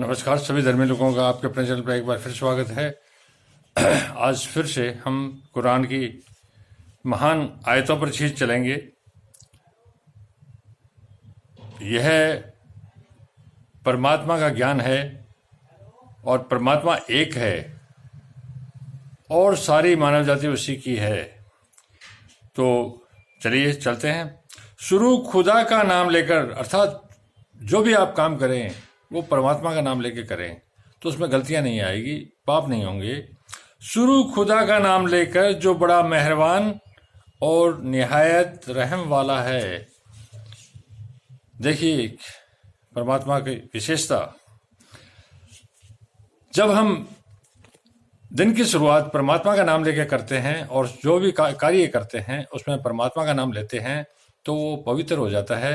नमस्कार सभी धर्मी लोगों का आपके अपने चैनल पर एक बार फिर स्वागत है। आज फिर से हम कुरान की महान आयतों पर चीज चलेंगे। यह परमात्मा का ज्ञान है और परमात्मा एक है और सारी मानव जाति उसी की है। तो चलिए चलते हैं। शुरू खुदा का नाम लेकर, अर्थात जो भी आप काम करें वो परमात्मा का नाम लेके करें तो उसमें गलतियां नहीं आएगी, पाप नहीं होंगे। शुरू खुदा का नाम लेकर जो बड़ा मेहरबान और निहायत रहम वाला है। देखिए परमात्मा की विशेषता, जब हम दिन की शुरुआत परमात्मा का नाम लेके करते हैं और जो भी कार्य करते हैं उसमें परमात्मा का नाम लेते हैं तो वो पवित्र हो जाता है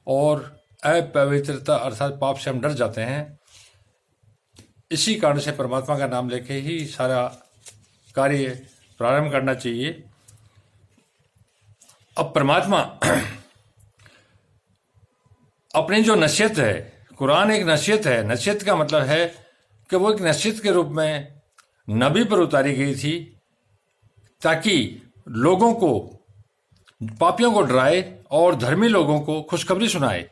और अपवित्रता अर्थात पाप से हम डर जाते हैं। इसी कारण से परमात्मा का नाम लेके ही सारा कार्य प्रारंभ करना चाहिए। अब परमात्मा अपनी जो नसीहत है, कुरान एक नसीहत है। नसीहत का मतलब है कि वो एक नसीहत के रूप में नबी पर उतारी गई थी ताकि लोगों को, पापियों को डराए और धर्मी लोगों को खुशखबरी सुनाए।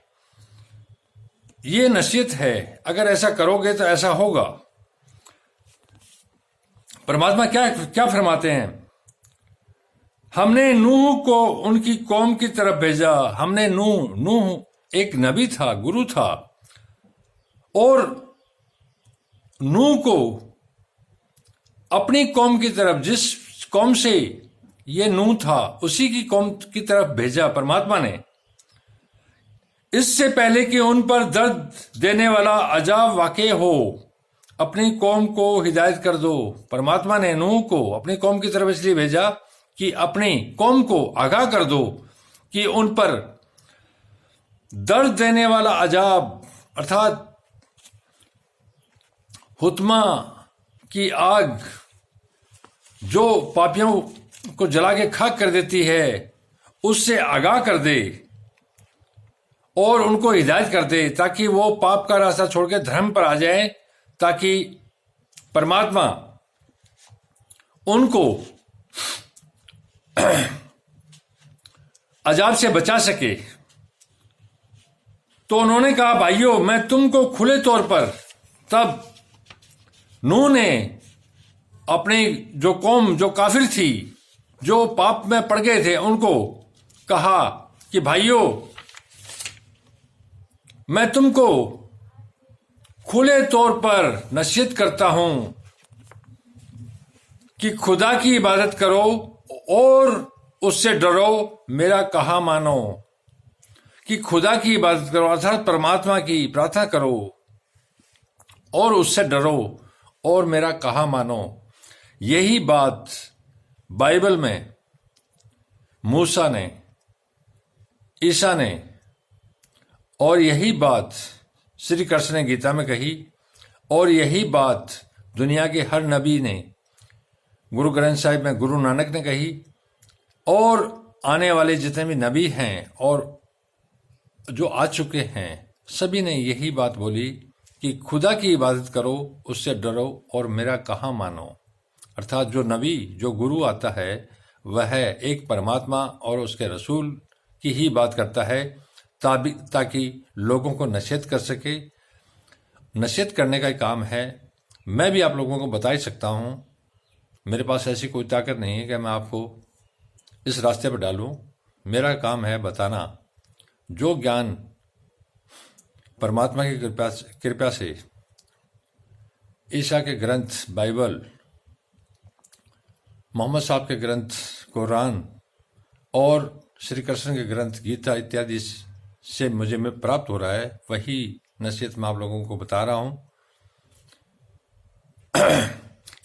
ये नसीहत है, अगर ऐसा करोगे तो ऐसा होगा। परमात्मा क्या क्या फरमाते हैं? हमने नूह को उनकी कौम की तरफ भेजा। हमने नूह एक नबी था, गुरु था, और नूह को अपनी कौम की तरफ, जिस कौम से ये नूह था उसी की कौम की तरफ भेजा परमात्मा ने, इससे पहले कि उन पर दर्द देने वाला अजाब वाक़ई हो। अपनी कौम को हिदायत कर दो। परमात्मा ने नूह को अपनी कौम की तरफ इसलिए भेजा कि अपनी कौम को आगाह कर दो कि उन पर दर्द देने वाला अजाब अर्थात हुत्मा की आग जो पापियों को जला के खाक कर देती है, उससे आगाह कर दे और उनको हिदायत कर दे ताकि वो पाप का रास्ता छोड़ के धर्म पर आ जाए, ताकि परमात्मा उनको अजाब से बचा सके। तो उन्होंने कहा, भाइयों मैं तुमको खुले तौर पर, तब नूह ने अपनी जो कौम जो काफिर थी, जो पाप में पड़ गए थे, उनको कहा कि भाइयों मैं तुमको खुले तौर पर नसीहत करता हूं कि खुदा की इबादत करो और उससे डरो, मेरा कहा मानो। कि खुदा की इबादत करो अर्थात परमात्मा की प्रार्थना करो और उससे डरो और मेरा कहा मानो। यही बात बाइबल में मूसा ने, ईसा ने, और यही बात श्री कृष्ण ने गीता में कही, और यही बात दुनिया के हर नबी ने, गुरु ग्रंथ साहिब में गुरु नानक ने कही, और आने वाले जितने भी नबी हैं और जो आ चुके हैं सभी ने यही बात बोली कि खुदा की इबादत करो, उससे डरो और मेरा कहा मानो। अर्थात जो नबी, जो गुरु आता है वह एक परमात्मा और उसके रसूल की ही बात करता है ताकि लोगों को नसीहत कर सके। नसीहत करने का काम है। मैं भी आप लोगों को बता ही सकता हूँ, मेरे पास ऐसी कोई ताकत नहीं है कि मैं आपको इस रास्ते पर डालूं। मेरा काम है बताना। जो ज्ञान परमात्मा की कृपा से ईसा के ग्रंथ बाइबल, मोहम्मद साहब के ग्रंथ कुरान और श्री कृष्ण के ग्रंथ गीता इत्यादि से मुझे में प्राप्त हो रहा है, वही नसीहत मैं आप लोगों को बता रहा हूं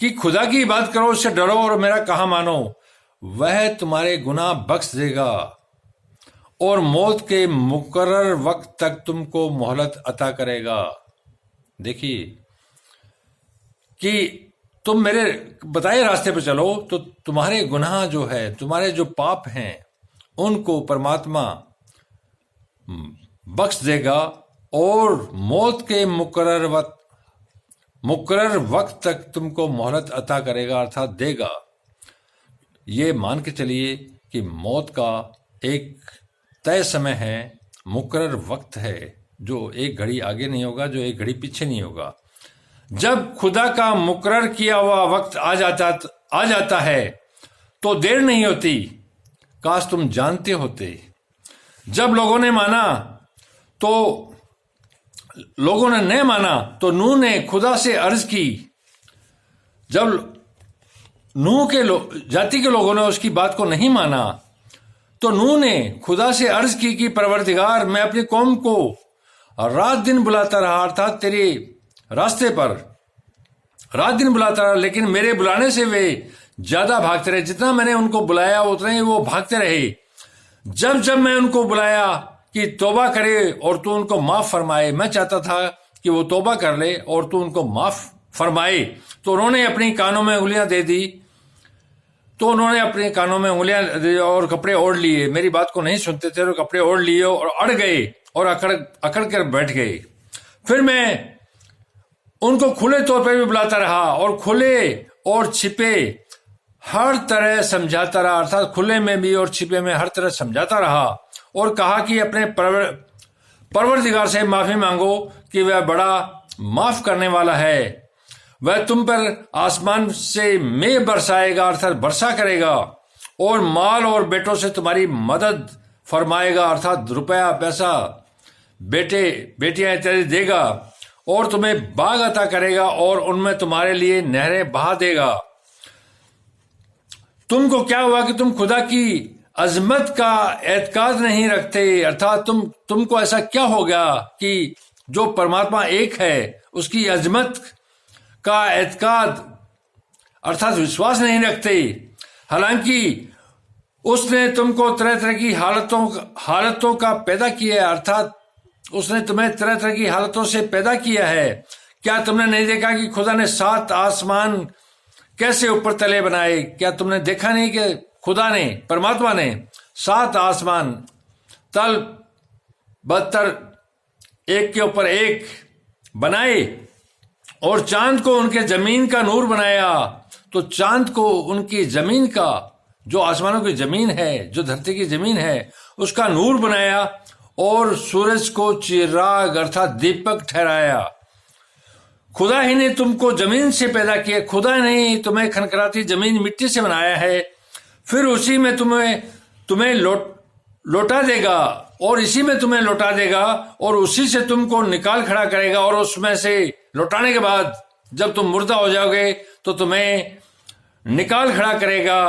कि खुदा की इबादत करो, उससे डरो और मेरा कहा मानो। वह तुम्हारे गुनाह बख्श देगा और मौत के मुकर्रर वक्त तक तुमको मोहलत अता करेगा। देखिए कि तुम मेरे बताए रास्ते पर चलो तो तुम्हारे गुनाह जो है, तुम्हारे जो पाप हैं, उनको परमात्मा बख्श देगा और मौत के मुकर्रर वक्त मुकर्रर वक्त तक तुमको मोहलत अता करेगा, अर्थात देगा। ये मान के चलिए कि मौत का एक तय समय है, मुकर्रर वक्त है, जो एक घड़ी आगे नहीं होगा, जो एक घड़ी पीछे नहीं होगा। जब खुदा का मुकर्रर किया हुआ वक्त आ जाता है तो देर नहीं होती। काश तुम जानते होते। जब लोगों ने नहीं माना तो नूह ने खुदा से अर्ज की। जब नूह के जाति के लोगों ने उसकी बात को नहीं माना तो नूह ने खुदा से अर्ज की कि परवरदिगार, मैं अपनी कौम को रात दिन बुलाता रहा, अर्थात तेरे रास्ते पर रात दिन बुलाता रहा, लेकिन मेरे बुलाने से वे ज्यादा भागते रहे। जितना मैंने उनको बुलाया उतना ही वो भागते रहे। जब जब मैं उनको बुलाया कि तौबा करे और तू उनको माफ फरमाए, मैं चाहता था कि वो तौबा कर ले और तू उनको माफ फरमाए, तो उन्होंने अपनी कानों में उंगलियां दे दी। तो उन्होंने अपने कानों में उंगलियां दे और कपड़े ओढ़ लिए, मेरी बात को नहीं सुनते थे और कपड़े ओढ़ लिए और अड़ गए और अकड़ कर बैठ गए। फिर मैं उनको खुले तौर पर भी बुलाता रहा और खुले और छिपे हर तरह समझाता रहा, अर्थात खुले में भी और छिपे में हर तरह समझाता रहा और कहा कि अपने परवरदिगार से माफी मांगो कि वह बड़ा माफ करने वाला है। वह तुम पर आसमान से मेघ बरसाएगा, अर्थात वर्षा करेगा, और माल और बेटों से तुम्हारी मदद फरमाएगा, अर्थात रुपया पैसा बेटे बेटियां इत्यादि देगा, और तुम्हें बाग अता करेगा और उनमें तुम्हारे लिए नहरें बहा देगा। तुमको क्या हुआ कि तुम खुदा की अजमत का एतकाद नहीं रखते, अर्थात तुमको ऐसा क्या हो गया कि जो परमात्मा एक है उसकी अजमत का एतकाद अर्थात विश्वास नहीं रखते। हालांकि उसने तुमको तरह तरह की हालतों का पैदा किया है, अर्थात उसने तुम्हें तरह तरह की हालतों से पैदा किया है। क्या तुमने नहीं देखा कि खुदा ने 7 आसमान कैसे ऊपर तले बनाए? क्या तुमने देखा नहीं कि खुदा ने, परमात्मा ने 7 आसमान तल बदतर एक के ऊपर एक बनाए और चांद को उनके जमीन का नूर बनाया? तो चांद को उनकी जमीन का, जो आसमानों की जमीन है, जो धरती की जमीन है, उसका नूर बनाया और सूरज को चिराग अर्थात दीपक ठहराया। खुदा ही ने तुमको जमीन से पैदा किया, खुदा ने ही तुम्हें खनखनाती जमीन मिट्टी से बनाया है। फिर उसी में तुम्हें लौटा देगा और इसी में तुम्हें लौटा देगा और उसी से तुमको निकाल खड़ा करेगा, और उसमें से लौटाने के बाद जब तुम मुर्दा हो जाओगे तो तुम्हें निकाल खड़ा करेगा,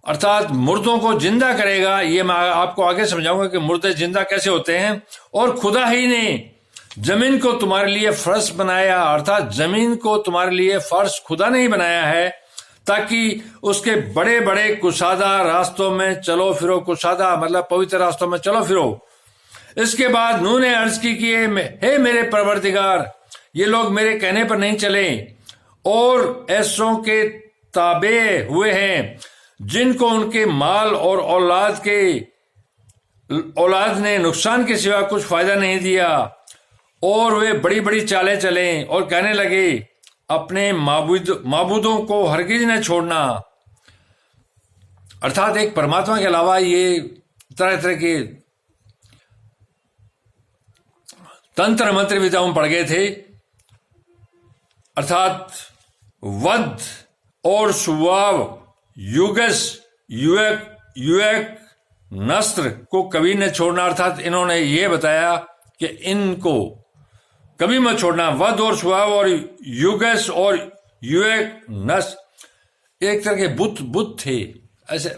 अर्थात मुर्दों को जिंदा करेगा। ये मैं आपको आगे समझाऊंगा कि मुर्दे जिंदा कैसे होते हैं। और खुदा ही ने जमीन को तुम्हारे लिए फर्श बनाया, अर्थात जमीन को तुम्हारे लिए फर्श खुदा ने ही बनाया है, ताकि उसके बड़े बड़े कुशादा रास्तों में चलो फिरो। कुशादा मतलब पवित्र रास्तों में चलो फिरो। इसके बाद नूह ने अर्ज की कि हे मेरे परवरदिगार, ये लोग मेरे कहने पर नहीं चले और ऐसों के ताबे हुए हैं जिनको उनके माल और औलाद ने नुकसान के सिवा कुछ फायदा नहीं दिया, और वे बड़ी बड़ी चालें चले और कहने लगे अपने माबूदों को हरगिज न छोड़ना। अर्थात एक परमात्मा के अलावा ये तरह तरह के तंत्र मंत्र विद्याओं पढ़ गए थे, अर्थात वध और सुवाव, युगस, युएक, नस्र को कभी न छोड़ना। अर्थात इन्होंने ये बताया कि इनको कभी मत छोड़ना। वध और सुवाव और युगस और युएक, नस्र एक तरह के बुत थे, ऐसे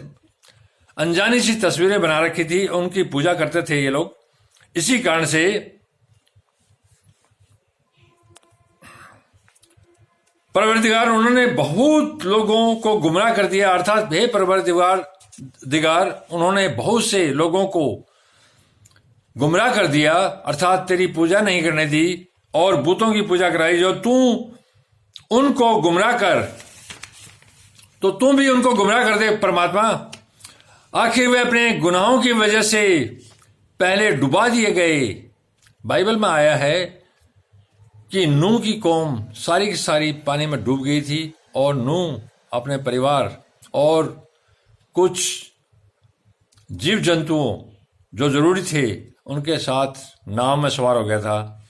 अनजानी सी तस्वीरें बना रखी थी, उनकी पूजा करते थे ये लोग। इसी कारण से परवरदिगार उन्होंने बहुत लोगों को गुमराह कर दिया, अर्थात हे परवरदिगार उन्होंने बहुत से लोगों को गुमराह कर दिया, अर्थात तेरी पूजा नहीं करने दी और बूतों की पूजा कराई। जो तू उनको गुमराह कर, तो तू भी उनको गुमराह कर दे परमात्मा। आखिर वे अपने गुनाहों की वजह से पहले डुबा दिए गए। बाइबल में आया है कि नूह की कौम सारी की सारी पानी में डूब गई थी और नूह अपने परिवार और कुछ जीव जंतुओं जो जरूरी थे उनके साथ नाव में सवार हो गया था।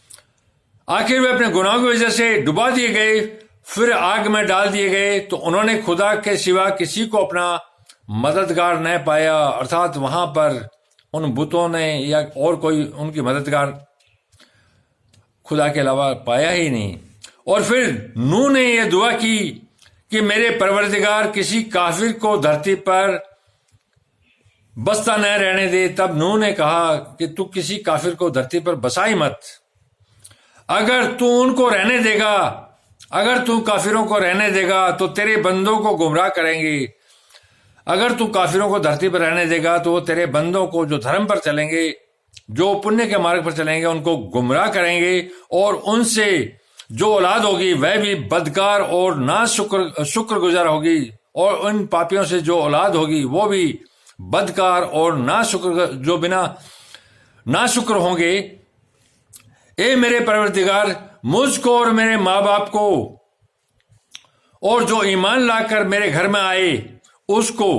आखिर वे अपने गुनाहों की वजह से डुबा दिए गए, फिर आग में डाल दिए गए। तो उन्होंने खुदा के सिवा किसी को अपना मददगार न पाया, अर्थात वहां पर उन बुतों ने या और कोई उनकी मददगार खुदा के अलावा पाया ही नहीं। और फिर नूह ने यह दुआ की कि मेरे परवरदिगार किसी काफिर को धरती पर बसता न रहने दे। तब नूह ने कहा कि तू किसी काफिर को धरती पर बसा ही मत। अगर तू उनको रहने देगा, अगर तू काफिरों को रहने देगा तो तेरे बंदों को गुमराह करेंगे। अगर तू काफिरों को धरती पर रहने देगा तो वो तेरे बंदों को जो धर्म पर चलेंगे, जो पुण्य के मार्ग पर चलेंगे, उनको गुमराह करेंगे और उनसे जो औलाद होगी वह भी बदकार और ना शुक्रगुजार होगी। और उन पापियों से जो औलाद होगी वो भी बदकार और ना शुक्र, जो बिना ना शुक्र होंगे। ए मेरे परवरदिगार, मुझको और मेरे माँ बाप को और जो ईमान लाकर मेरे घर में आए उसको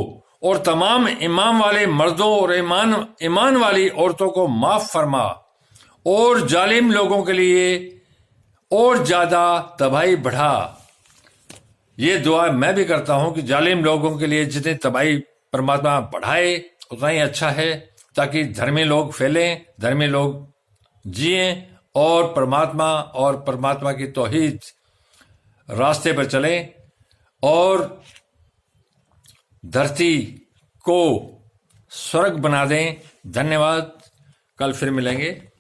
और तमाम ईमान वाले मर्दों और ईमान वाली औरतों को माफ फरमा और जालिम लोगों के लिए और ज्यादा तबाही बढ़ा। ये दुआ मैं भी करता हूं कि जालिम लोगों के लिए जितनी तबाही परमात्मा बढ़ाए उतना ही अच्छा है, ताकि धर्मी लोग फैलें, धर्मी लोग जिएं और परमात्मा की तौहीद रास्ते पर चलें और धरती को स्वर्ग बना दें। धन्यवाद। कल फिर मिलेंगे।